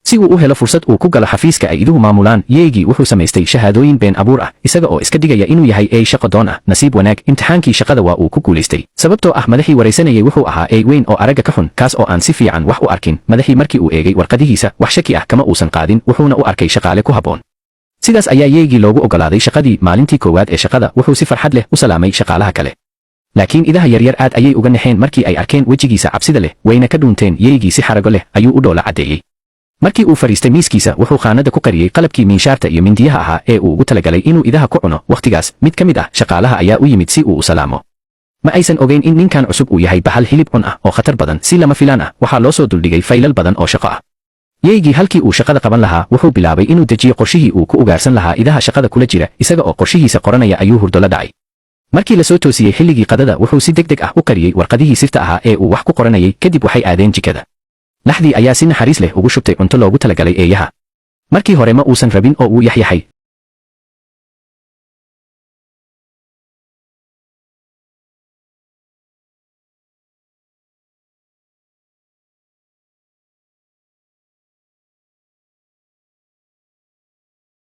si uu u helo fursad uu ku galo xafiiska ay iduhu maamulaan, yeegii wuxuu samaystay shahaadooyin been abuur ah isaga oo iska dhigaya inuu yahay eey shaqo doon ah. Nasiib wanaag, imtixaankii shaqada waa uu ku guulaystay, sababtoo ah madaxii waraysanayay wuxuu ahaa eey weyn oo aragga ka xun, kaas oo aan si fiican wax u arkin. Madaxii markii uu eegay warqadihiisa, wax shaki ah kama uusan qaadin, wuxuuna u arkay shaqaale ku habboon. sidaas ayaa yeegii loogu ogolaaday shaqadii. Maalintii koowaad ee shaqada wuxuu si farxad leh u salaamay shaqaalaha kale, laakiin idaha yaryar aad ayay uga naxeen markii ay arkeen wejigiisa cabsida leh, wayna ka dhuunteen. yeegii si xarago leh ayuu u dhoola caddeeyey. markii uu fadhiistay miiskiisa, wuxuu qaanada ku qariyey qalabkii miinshaarta iyo mindiyaha ahaa ee uu ugu talagalay inuu idaha ku cuno. Wakhtigaas mid ka mid ah shaqaalaha ayaa u yimid si uu u salaamo. ma aysan ogeyn in ninkan cusub uu yahay bahal hilib cun ah oo khatar badan. Si lama filaan ah waxaa loo soo duldhigay faylal badan oo shaqo ah. yeegii halkii uu shaqada qaban lahaa wuxuu bilaabay inuu dejiyo qorshihii uu ku ugaarsan lahaa idaha shaqada kula jira. isaga oo qorshihiisa qoranaya ayuu hurdo la dhacay. markii la soo toosiyey xilligii qadada, wuxuu si degdeg ah u qariyey warqadihii sirta ahaa ee uu wax ku qoranayay. kadib waxay aadeen jikada. laxdii ayaa si naxariis leh ugu shubtay cunto loogu talagalay eeyaha. markii hore ma uusan rabin oo uu yaxyaxay,